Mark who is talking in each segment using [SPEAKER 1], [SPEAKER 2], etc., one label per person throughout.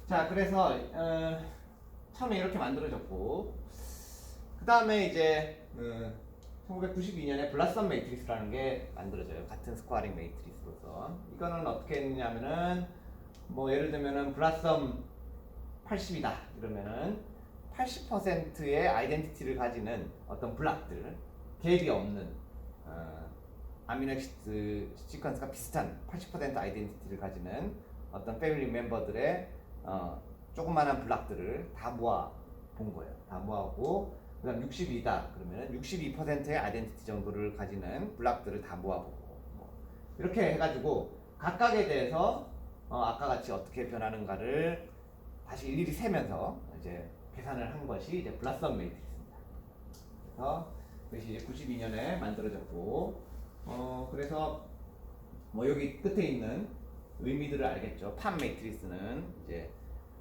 [SPEAKER 1] 자, 그래서 처음에 이렇게 만들어졌고, 그 다음에 이제 1992년에 블라썸 매트리스라는 게 만들어져요. 같은 스코어링 매트리스로서. 이거는 어떻게 했냐면은 뭐 예를 들면은 블라썸 80이다 이러면은 80%의 아이덴티티를 가지는 어떤 블락들, 갭이 없는 아미노액시드 시퀀스가 비슷한 80% 아이덴티티를 가지는 어떤 패밀리 멤버들의 조그마한 블락들을 다 모아 본 거예요. 다 모아보고 그다음 62다 그러면 62%의 아이덴티티 정도를 가지는 블락들을 다 모아보고 뭐 이렇게 해가지고 각각에 대해서 아까 같이 어떻게 변하는가를 다시 일일이 세면서 이제 계산을 한 것이 이제 블라썸 매트리스입니다. 그래서 그것이 이제 92년에 만들어졌고 그래서 뭐 여기 끝에 있는 의미들을 알겠죠. 팜 매트리스는 이제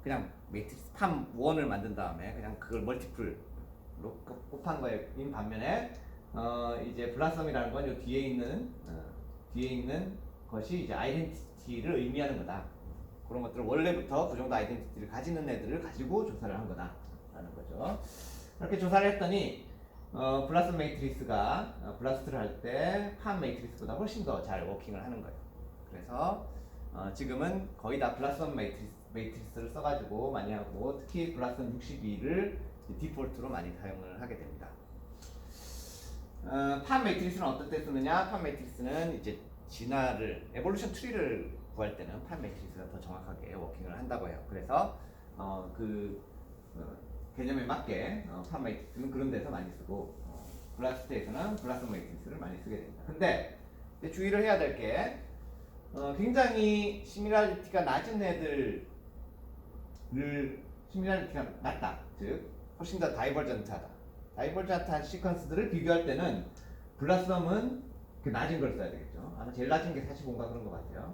[SPEAKER 1] 그냥 매트리스 팜 1을 만든 다음에 그냥 그걸 멀티플로 곱한 거인 반면에 이제 블라썸이라는 건 요 뒤에 있는 것이 이제 아이덴티티를 의미하는 거다. 그런 것들을 원래부터 그 정도 아이덴티티를 가지는 애들을 가지고 조사를 한 거다라는 거죠. 이렇게 조사를 했더니 블라썸 매트리스가 블라스트를 할 때 팜 매트리스보다 훨씬 더 잘 워킹을 하는 거예요. 그래서 지금은 거의 다 블라썸 매트리스를 써가지고 많이 하고 특히 블라썸 62를 디폴트로 많이 사용을 하게 됩니다. 팜 매트리스는 어떤 때 쓰느냐? 팜 매트리스는 이제 진화를 에볼루션 트리를 구할 때는 팜 매트리스가 더 정확하게 워킹을 한다고 해요. 그래서 개념에 맞게 팜 매트리스는 그런 데서 많이 쓰고 블라스트에서는 블라썸 매트리스를 많이 쓰게 됩니다. 근데 주의를 해야 될 게 굉장히 시밀러리티가 낮은 애들을 시밀러리티가 낮다. 즉 훨씬 더 다이버전트하다. 다이버전트한 시퀀스들을 비교할 때는 블라썸은 그 낮은 걸 써야 되겠죠. 아마 제일 낮은 게 45인가 그런 것 같아요.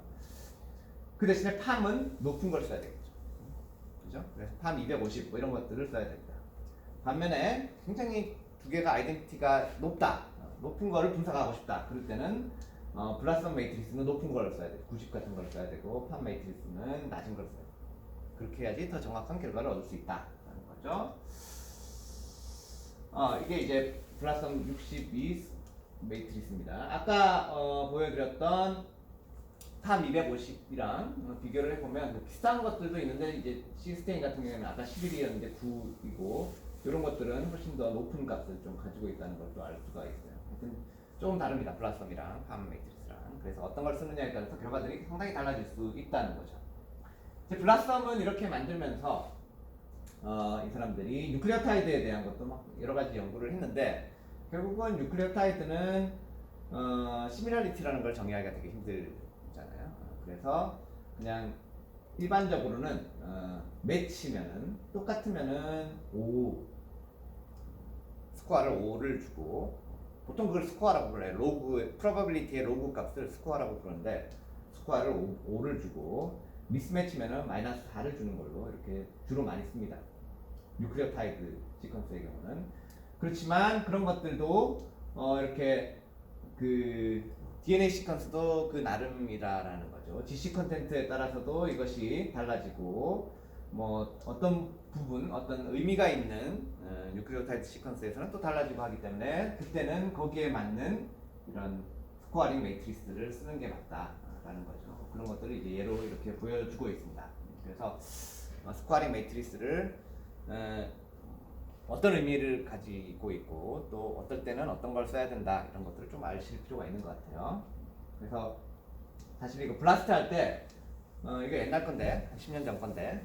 [SPEAKER 1] 그 대신에 팜은 높은 걸 써야 되겠죠. 그죠? 그래서 팜 250 뭐 이런 것들을 써야 됩니다. 반면에 굉장히 두 개가 아이덴티티가 높다. 높은 거를 분석하고 싶다. 그럴 때는 블라썸 매트리스는 높은 걸 써야 돼요. 90 같은 걸 써야 되고 팜 매트리스는 낮은 걸 써야 돼요. 그렇게 해야지 더 정확한 결과를 얻을 수 있다라는 거죠. 이게 이제 블라썸 62 매트리스입니다. 아까 보여드렸던 팜 250이랑 비교를 해보면 뭐 비슷한 것들도 있는데 이제 시스테인 같은 경우에는 아까 11이었는데 9이고 이런 것들은 훨씬 더 높은 값을 좀 가지고 있다는 걸 또 알 수가 있어요. 하여튼 조금 다릅니다. 블라썸이랑 팜 매트리스랑. 그래서 어떤 걸 쓰느냐에 따라서 결과들이 상당히 달라질 수 있다는 거죠. 이제 블라썸은 이렇게 만들면서 이 사람들이 뉴클레오타이드에 대한 것도 막 여러 가지 연구를 했는데 결국은 뉴클레오타이드는 시밀러리티라는 걸 정의하기가 되게 힘들잖아요. 그래서 그냥 일반적으로는 매치면은 똑같으면은 5 스코어를 5를 주고 보통 그걸 스코어라고 불러요. 로그 프로바빌리티의 로그 값을 스코어라고 부르는데 스코어를 5를 주고 미스매치면은 마이너스 4를 주는 걸로 이렇게 주로 많이 씁니다. 뉴클레오타이드 시퀀스의 경우는 그렇지만 그런 것들도 이렇게 그 DNA 시퀀스도 그 나름이라는 거죠. GC 컨텐트에 따라서도 이것이 달라지고 뭐 어떤 부분 어떤 의미가 있는 뉴클레오타이드 시퀀스에서는 또 달라지고 하기 때문에 그때는 거기에 맞는 이런 스코어링 매트리스를 쓰는 게 맞다라는 거죠. 그런 것들을 이제 예로 이렇게 보여주고 있습니다. 그래서 스코어링 매트리스를 어떤 의미를 가지고 있고 또 어떨 때는 어떤 걸 써야 된다 이런 것들을 좀 아실 필요가 있는 것 같아요. 그래서 사실 이거 블라스트 할 때 이거 옛날 건데 10년 전 건데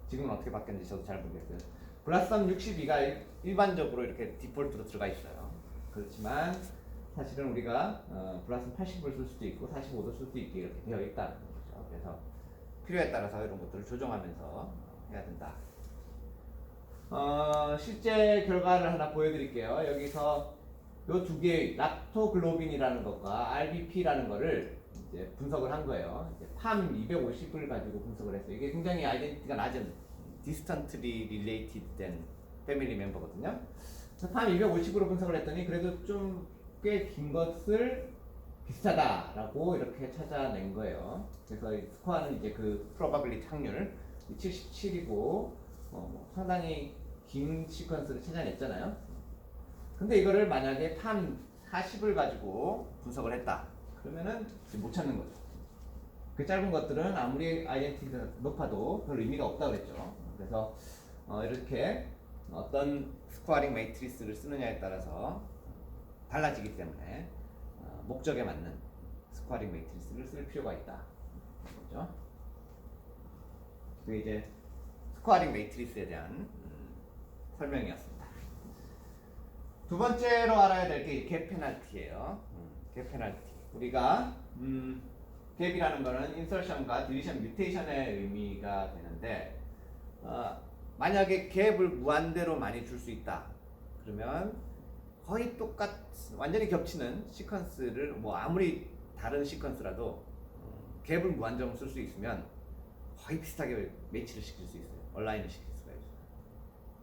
[SPEAKER 1] 지금은 어떻게 바뀌었는지 저도 잘 모르겠어요. 블라썸 62가 일반적으로 이렇게 디폴트로 들어가 있어요. 그렇지만 사실은 우리가 블라썸 80을 쓸 수도 있고 45도 쓸 수도 있게 이렇게 되어 있다는 거죠. 그래서 필요에 따라서 이런 것들을 조정하면서 해야 된다. 실제 결과를 하나 보여드릴게요. 여기서 이 두 개, 락토글로빈이라는 것과 RBP라는 거를 이제 분석을 한 거예요. 이제 팜 250을 가지고 분석을 했어요. 이게 굉장히 아이덴티티가 낮은 distantly related 된 패밀리 멤버거든요. 그래서 팜 250으로 분석을 했더니 그래도 좀 꽤 긴 것을 비슷하다라고 이렇게 찾아낸 거예요. 그래서 스코어는 이제 그 probability 확률 77이고 상당히 긴 시퀀스를 찾아냈잖아요. 근데 이거를 만약에 팜 40을 가지고 분석을 했다. 그러면은 못 찾는 거죠. 그 짧은 것들은 아무리 아이덴티티가 높아도 별 의미가 없다 그랬죠. 그래서 이렇게 어떤 스코어링 매트리스를 쓰느냐에 따라서 달라지기 때문에 목적에 맞는 스코어링 매트리스를 쓸 필요가 있다. 그렇죠? 그게 이제 스코어링 매트리스에 대한 설명이었습니다. 두 번째로 알아야 될 게 갭 페널티예요. 갭 페널티. 우리가 갭이라는 거는 인서션과 딜리션 뮤테이션의 의미가 되는데 만약에 갭을 무한대로 많이 줄 수 있다. 그러면 거의 완전히 겹치는 시퀀스를 아무리 다른 시퀀스라도 갭을 무한정으로 쓸 수 있으면 거의 비슷하게 매치를 시킬 수 있어요. 온라인을 시킬 수가 있어요.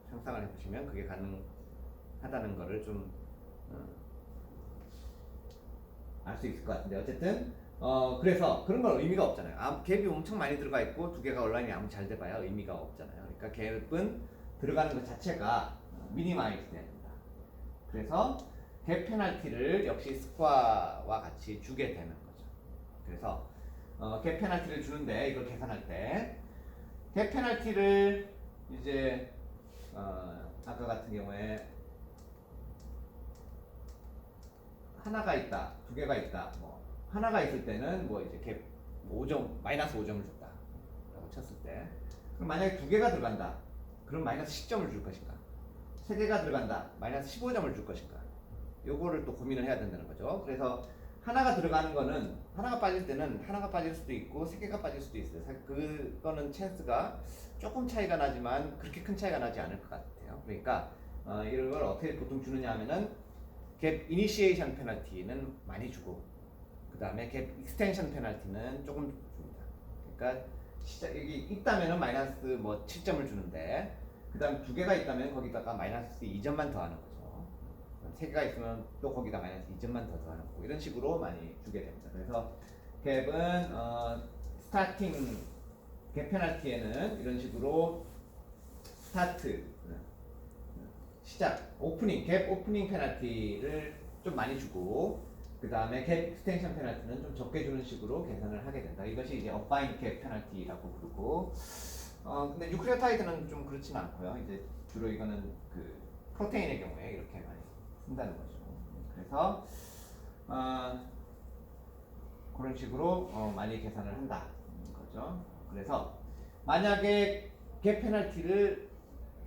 [SPEAKER 1] 상상을 해보시면 그게 가능하다는 거를 좀 알 수 있을 것 같은데 어쨌든 그래서 그런 건 의미가 없잖아요. 갭이 엄청 많이 들어가 있고 두 개가 온라인이 아무리 잘 돼봐야 의미가 없잖아요. 그러니까 갭은 들어가는 것 자체가 미니마이즈 돼야 된다. 그래서 갭 페널티를 역시 스코어와 같이 주게 되는 거죠. 그래서 갭 페널티를 주는데 이걸 계산할 때 갭 페널티를 이제 아까 같은 경우에 하나가 있다, 두 개가 있다. 하나가 있을 때는 이제 갭 5점, 마이너스 5점을 줬다라고 쳤을 때, 그럼 만약에 두 개가 들어간다, 그럼 마이너스 10점을 줄 것인가? 세 개가 들어간다, 마이너스 15점을 줄 것인가? 요거를 또 고민을 해야 된다는 거죠. 그래서 하나가 들어가는 거는 하나가 빠질 때는 하나가 빠질 수도 있고 세 개가 빠질 수도 있어요. 그거는 찬스가 조금 차이가 나지만 그렇게 큰 차이가 나지 않을 것 같아요. 그러니까 이런 걸 어떻게 보통 주느냐 하면은 갭 이니시에이션 페널티는 많이 주고 그 다음에 갭 익스텐션 페널티는 조금 줍니다. 그러니까 여기 있다면은 마이너스 7점을 주는데 그 다음 두 개가 있다면 거기다가 마이너스 2점만 더하는 거죠. 세 개가 있으면 또 거기다 마이너스 2점만 더 더하는 거고 이런 식으로 많이 주게 됩니다. 그래서 갭은 스타팅 갭 페널티에는 이런 식으로 스타트 시작 오프닝 갭 오프닝 페널티를 좀 많이 주고 그 다음에 갭 익스텐션 페널티는 좀 적게 주는 식으로 계산을 하게 된다. 이것이 이제 어파인 갭 페널티라고 부르고 근데 뉴클레오타이드는 좀 그렇진 않고요. 이제 주로 이거는 그 프로테인의 경우에 이렇게 많이 쓴다는 거죠. 그래서 그런 식으로 많이 계산을 한다는 거죠. 그래서 만약에 갭 페널티를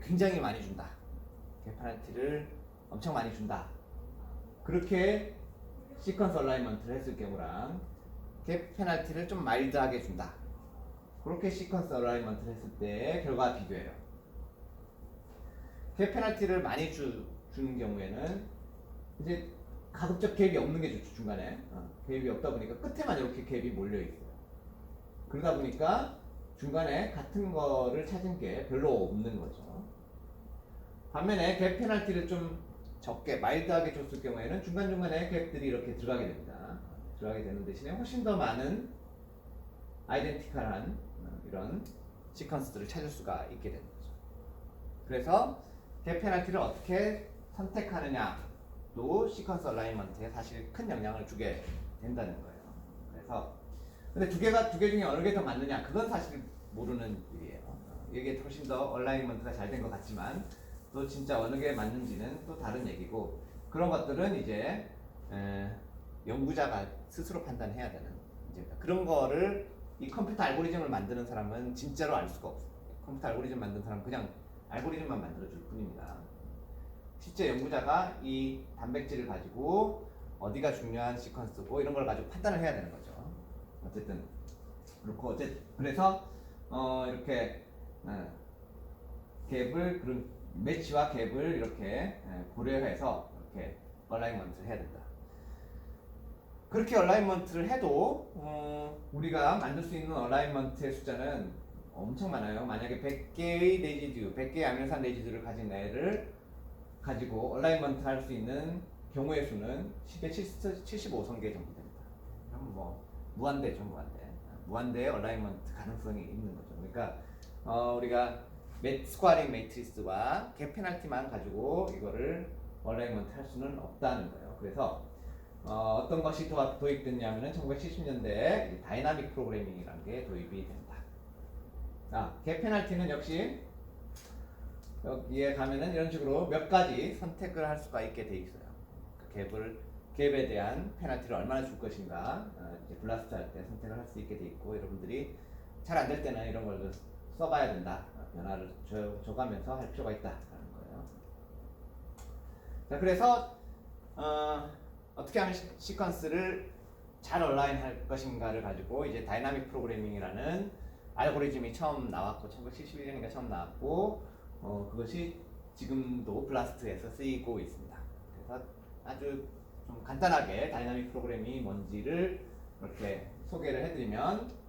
[SPEAKER 1] 굉장히 많이 준다. 갭 페널티를 엄청 많이 준다. 그렇게 시퀀스 얼라이먼트를 했을 경우랑 갭 페널티를 좀 마일드하게 준다. 그렇게 시퀀스 얼라이먼트를 했을 때 결과 비교해요. 갭 페널티를 많이 주는 경우에는 이제 가급적 갭이 없는 게 좋죠. 중간에 갭이 없다 보니까 끝에만 이렇게 갭이 몰려 있어요. 그러다 보니까 중간에 같은 거를 찾은 게 별로 없는 거죠. 반면에 갭 페널티를 좀 적게 마일드하게 줬을 경우에는 중간중간에 갭들이 이렇게 들어가게 됩니다. 들어가게 되는 대신에 훨씬 더 많은 아이덴티컬한 이런 시퀀스들을 찾을 수가 있게 되는 거죠. 그래서 갭 페널티를 어떻게 선택하느냐도 시퀀스 얼라이먼트에 사실 큰 영향을 주게 된다는 거예요. 그래서 근데 두 개 중에 어느 게 더 맞느냐 그건 사실 모르는 일이에요. 이게 훨씬 더 얼라이먼트가 잘 된 것 같지만 또 진짜 어느 게 맞는지는 또 다른 얘기고 그런 것들은 이제 연구자가 스스로 판단해야 되는 문제입니다. 그런 거를 이 컴퓨터 알고리즘을 만드는 사람은 진짜로 알 수가 없어요. 컴퓨터 알고리즘 만드는 사람은 그냥 알고리즘만 만들어줄 뿐입니다. 실제 연구자가 이 단백질을 가지고 어디가 중요한 시퀀스고 이런 걸 가지고 판단을 해야 되는 거죠. 어쨌든 그렇고 그래서 이렇게 갭을 그런 매치와 갭을 이렇게 고려해서 이렇게 얼라이먼트를 해야 된다. 그렇게 얼라이먼트를 해도 우리가 만들 수 있는 얼라이먼트의 숫자는 엄청 많아요. 만약에 100개의 레지듀, 100개의 아미노산 레지듀를 가진 애를 가지고 얼라이먼트 할 수 있는 경우의 수는 10의 75성개 정도 됩니다. 그럼 무한대죠, 무한대. 무한대의 얼라이먼트 가능성이 있는 거죠. 그러니까 우리가 스코어링 매트리스와 갭 페널티만 가지고 이거를 얼라이먼트 할 수는 없다는 거예요. 그래서 어떤 것이 도입됐냐면은 1970년대에 다이나믹 프로그래밍이라는 게 도입이 된다. 갭 페널티는 역시 여기에 가면은 이런 식으로 몇 가지 선택을 할 수가 있게 돼 있어요. 갭에 대한 페널티를 얼마나 줄 것인가, 이제 블라스트 할 때 선택을 할 수 있게 돼 있고, 여러분들이 잘 안 될 때는 이런 걸 써봐야 된다. 변화를 줘가면서 할 필요가 있다라는 거예요. 자, 그래서 어떻게 하면 시퀀스를 잘 얼라인 할 것인가를 가지고 이제 다이나믹 프로그래밍이라는 알고리즘이 처음 나왔고 1971년인가 처음 나왔고 그것이 지금도 블라스트에서 쓰이고 있습니다. 그래서 아주 좀 간단하게 다이나믹 프로그래밍이 뭔지를 이렇게 소개를 해드리면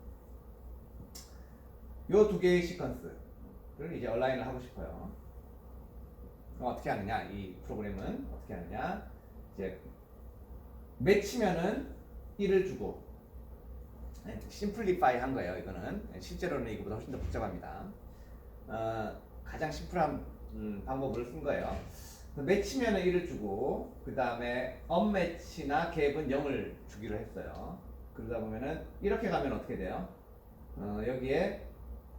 [SPEAKER 1] 요 두 개의 시퀀스를 이제 얼라인을 하고 싶어요. 어떻게 하느냐? 이 프로그램은 어떻게 하느냐? 이제 매치면은 1을 주고 심플리파이 한 거예요. 이거는 실제로는 이거보다 훨씬 더 복잡합니다. 가장 심플한 방법을 쓴 거예요. 매치면은 1을 주고 그 다음에 언매치나 갭은 0을 주기로 했어요. 그러다 보면은 이렇게 가면 어떻게 돼요? 여기에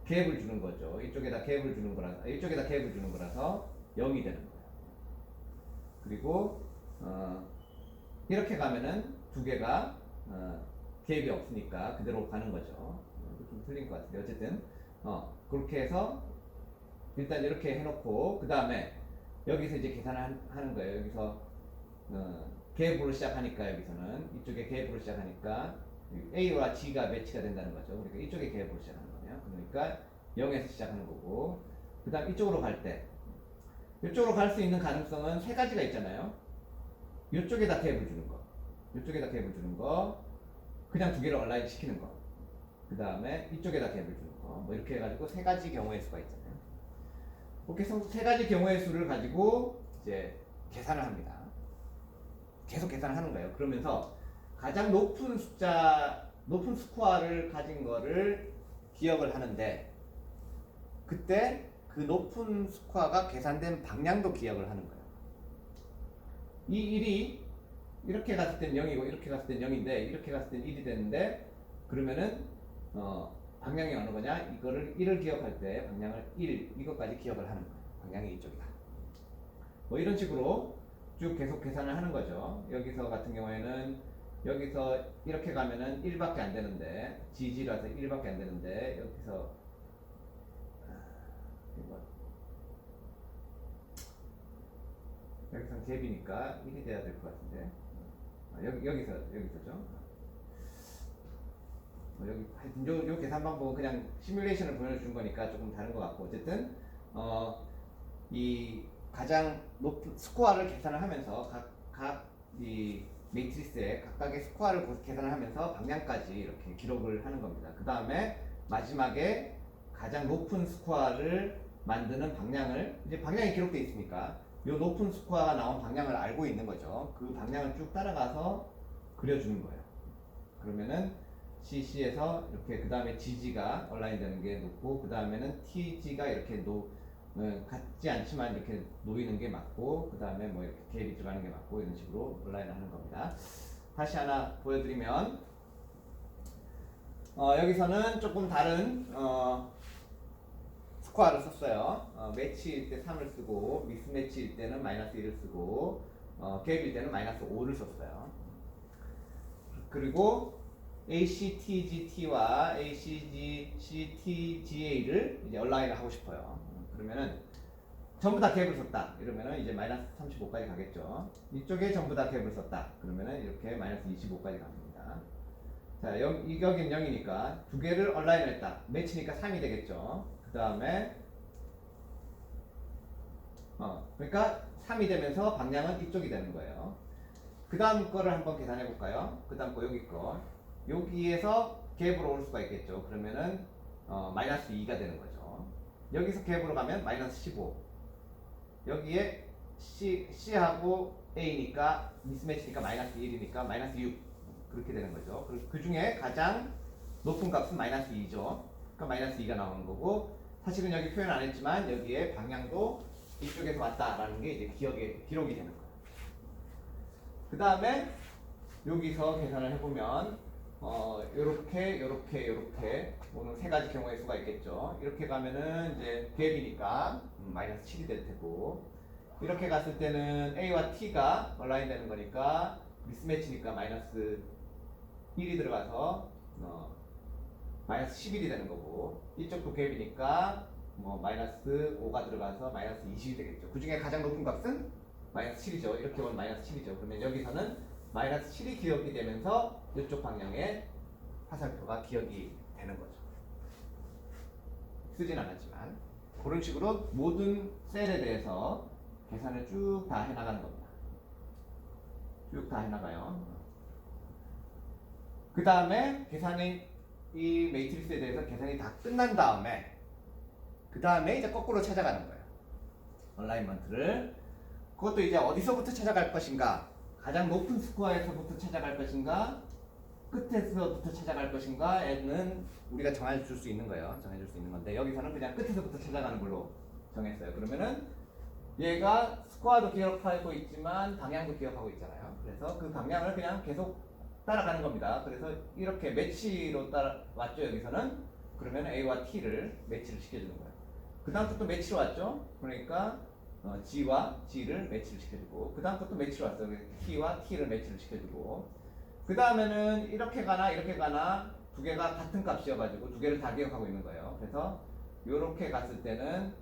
[SPEAKER 1] 갭을 주는 거죠. 이쪽에다 갭을 주는 거라서 0이 되는 거예요. 그리고 이렇게 가면은 두 개가 갭이 없으니까 그대로 가는 거죠. 좀 틀린 것 같은데 어쨌든 그렇게 해서 일단 이렇게 해놓고 그 다음에 여기서 이제 계산을 하는 거예요. 여기서 갭으로 시작하니까 여기서는 이쪽에 갭으로 시작하니까 A와 G가 매치가 된다는 거죠. 그러니까 이쪽에 갭으로 시작하는 거예요. 그러니까 0에서 시작하는 거고 그 다음 이쪽으로 갈 때 이쪽으로 갈 수 있는 가능성은 세 가지가 있잖아요. 이쪽에다 갭을 주는 거, 이쪽에다 갭을 주는 거, 그냥 두 개를 얼라인 시키는 거, 그 다음에 이쪽에다 갭을 주는 거, 뭐 이렇게 해가지고 세 가지 경우의 수가 있잖아요. 그렇게 해서 세 가지 경우의 수를 가지고 이제 계산을 합니다. 계속 계산을 하는 거예요. 그러면서 가장 높은 스코어를 가진 거를 기억을 하는데 그때 그 높은 스코어가 계산된 방향도 기억을 하는 거예요. 이 1이 이렇게 갔을 땐 0이고 이렇게 갔을 땐 0인데 이렇게 갔을 땐 1이 되는데 그러면은 방향이 어느 거냐? 이거를 1을 기억할 때 방향을 1 이것까지 기억을 하는 거예요. 방향이 이쪽이다. 뭐 이런 식으로 쭉 계속 계산을 하는 거죠. 여기서 같은 경우에는 여기서 이렇게 가면은 1밖에 안 되는데 GG라서 1밖에 안 되는데 여기서 갭이니까 1이 돼야 될 것 같은데 여기서죠. 여기 하여튼 요 계산 방법은 그냥 시뮬레이션을 보여준 거니까 조금 다른 것 같고 어쨌든 이 가장 높은 스코어를 계산을 하면서 각 이 매트리스의 각각의 스코어를 계산을 하면서 방향까지 이렇게 기록을 하는 겁니다. 그 다음에 마지막에 가장 높은 스코어를 만드는 방향을 이제 방향이 기록되어 있으니까 이 높은 스코어가 나온 방향을 알고 있는 거죠. 그 방향을 쭉 따라가서 그려주는 거예요. 그러면은 CC에서 이렇게 그 다음에 GG가 얼라인 되는 게 높고 그 다음에는 TG가 이렇게 같지 않지만 이렇게 놓이는 게 맞고 그 다음에 뭐 이렇게 갭이 들어가는 게 맞고 이런 식으로 얼라인을 하는 겁니다. 다시 하나 보여드리면 여기서는 조금 다른 스코어를 썼어요. 매치일 때 3을 쓰고 미스매치일 때는 마이너스 1을 쓰고 갭일 때는 마이너스 5를 썼어요. 그리고 ACTGT와 ACTGA를 이제 얼라인을 하고 싶어요. 그러면은 전부 다 갭을 썼다. 이러면은 이제 마이너스 35까지 가겠죠. 이쪽에 전부 다 갭을 썼다. 그러면은 이렇게 마이너스 25까지 갑니다. 자, 여긴 0이니까 두 개를 얼라인을 했다. 매치니까 3이 되겠죠. 그 다음에 그러니까 3이 되면서 방향은 이쪽이 되는 거예요. 그 다음 거를 한번 계산해 볼까요? 그 다음 거 여기 거 여기에서 갭으로 올 수가 있겠죠. 그러면은 마이너스 2가 되는 거죠. 여기서 갭으로 가면 마이너스 15. 여기에 C하고 A니까 미스매치니까 마이너스 1이니까 마이너스 6 그렇게 되는 거죠. 그 중에 가장 높은 값은 마이너스 2죠. 그러니까 마이너스 2가 나오는 거고 사실은 여기 표현 안 했지만 여기에 방향도 이쪽에서 왔다라는 게 이제 기록이 되는 거예요. 그 다음에 여기서 계산을 해보면 요렇게 오는 세 가지 경우의 수가 있겠죠. 이렇게 가면은 이제 갭이니까 마이너스 7이 될 테고, 이렇게 갔을 때는 A와 T가 얼라인 되는 거니까 미스매치니까 마이너스 1이 들어가서 마이너스 11이 되는 거고, 이쪽도 갭이니까 뭐 마이너스 5가 들어가서 마이너스 20이 되겠죠. 그 중에 가장 높은 값은 마이너스 7이죠. 이렇게 보면 마이너스 7이죠. 그러면 여기서는 마이너스 7이 기억이 되면서 이쪽 방향에 화살표가 기억이 되는 거죠. 쓰진 않았지만 그런 식으로 모든 셀에 대해서 계산을 쭉 다 해나가는 겁니다. 쭉 다 해나가요. 그 다음에 계산이 이 매트리스에 대해서 계산이 다 끝난 다음에 그 다음에 이제 거꾸로 찾아가는 거예요. 얼라이먼트를. 그것도 이제 어디서부터 찾아갈 것인가, 가장 높은 스코어에서부터 찾아갈 것인가, 끝에서부터 찾아갈 것인가에는 우리가 정해줄 수 있는 거예요. 정해줄 수 있는 건데 여기서는 그냥 끝에서부터 찾아가는 걸로 정했어요. 그러면은 얘가 스코어도 기억하고 있지만 방향도 기억하고 있잖아요. 그래서 그 방향을 그냥 계속 따라가는 겁니다. 그래서 이렇게 매치로 따라왔죠. 여기서는 그러면 A와 T를 매치를 시켜주는 거예요. 그 다음 것도 매치로 왔죠. 그러니까 G와 G를 매치를 시켜주고, 그 다음 것도 매치로 왔어요. T와 T를 매치를 시켜주고, 그 다음에는 이렇게 가나 두 개가 같은 값이어가지고 두 개를 다 기억하고 있는 거예요. 그래서 이렇게 갔을 때는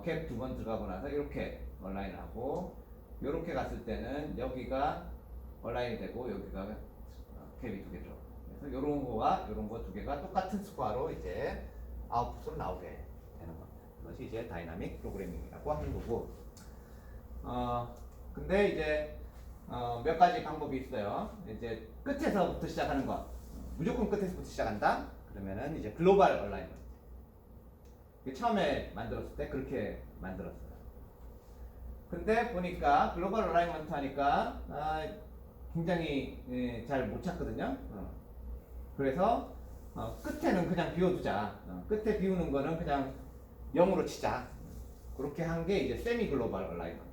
[SPEAKER 1] 캡 두 번 들어가고 나서 이렇게 얼라인을 하고, 이렇게 갔을 때는 여기가 얼라인이 되고 여기가 캡이 두 개죠. 그래서 이런 거와 이런 거 두 개가 똑같은 스코어로 이제 아웃풋으로 나오게 되는 겁니다. 이것이 이제 다이나믹 프로그래밍이라고 하는 거고, 근데 이제 몇 가지 방법이 있어요. 이제 끝에서부터 시작하는 것, 무조건 끝에서부터 시작한다. 그러면은 이제 글로벌 얼라이먼트. 처음에 만들었을 때 그렇게 만들었어요. 근데 보니까 글로벌 얼라이먼트 하니까 굉장히 잘 못 찾거든요. 그래서 끝에는 그냥 비워두자. 끝에 비우는 거는 그냥 0으로 치자. 그렇게 한 게 이제 세미 글로벌 얼라이먼트.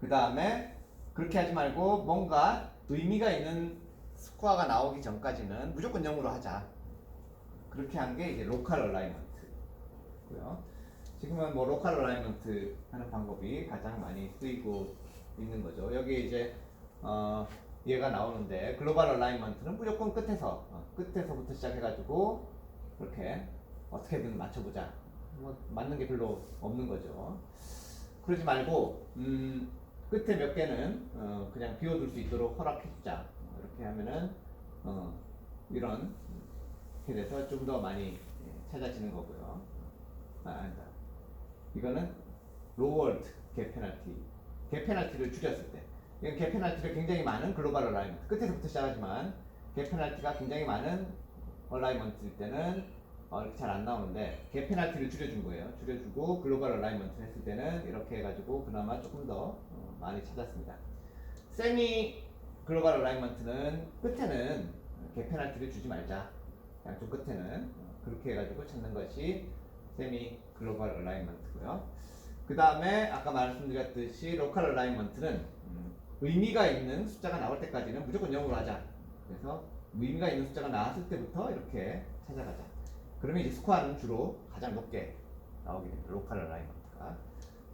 [SPEAKER 1] 그 다음에 그렇게 하지 말고 뭔가 의미가 있는 스코어가 나오기 전까지는 무조건 0으로 하자. 그렇게 한 게 이제 로컬 얼라이먼트고요. 지금은 뭐 로컬 얼라이먼트 하는 방법이 가장 많이 쓰이고 있는 거죠. 여기 이제 얘가 나오는데 글로벌 얼라이먼트는 무조건 끝에서부터 시작해가지고 그렇게 어떻게든 맞춰보자. 뭐 맞는 게 별로 없는 거죠. 그러지 말고 끝에 몇 개는 그냥 비워둘 수 있도록 허락해주자. 이렇게 하면은 이런 이렇게 돼서 좀 더 많이 찾아지는 거고요. 아니다. 이거는 로월드 갭 페널티. 갭 페널티를 줄였을 때. 이건 갭 페널티가 굉장히 많은 글로벌 얼라이먼트. 끝에서부터 시작하지만 갭 페널티가 굉장히 많은 얼라이먼트일 때는 이렇게 잘 안 나오는데 갭 페널티를 줄여준 거예요. 줄여주고 글로벌 얼라이먼트 했을 때는 이렇게 해가지고 그나마 조금 더 많이 찾았습니다. 세미 글로벌 얼라이먼트는 끝에는 갭 페널티를 주지 말자. 양쪽 끝에는 그렇게 해가지고 찾는 것이 세미 글로벌 얼라이먼트고요. 그 다음에 아까 말씀드렸듯이 로컬 얼라이먼트는 의미가 있는 숫자가 나올 때까지는 무조건 0으로 하자. 그래서 의미가 있는 숫자가 나왔을 때부터 이렇게 찾아가자. 그러면 이제 스코어는 주로 가장 높게 나오게 됩니다. 로컬 얼라이먼트가.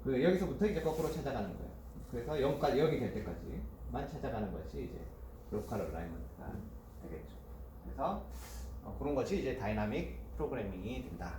[SPEAKER 1] 여기서부터 이제 거꾸로 찾아가는 거예요. 그래서 0까지, 0이 될 때까지만 찾아가는 것이 이제 로컬 얼라이먼트가 되겠죠. 그래서 그런 것이 이제 다이나믹 프로그래밍이 된다.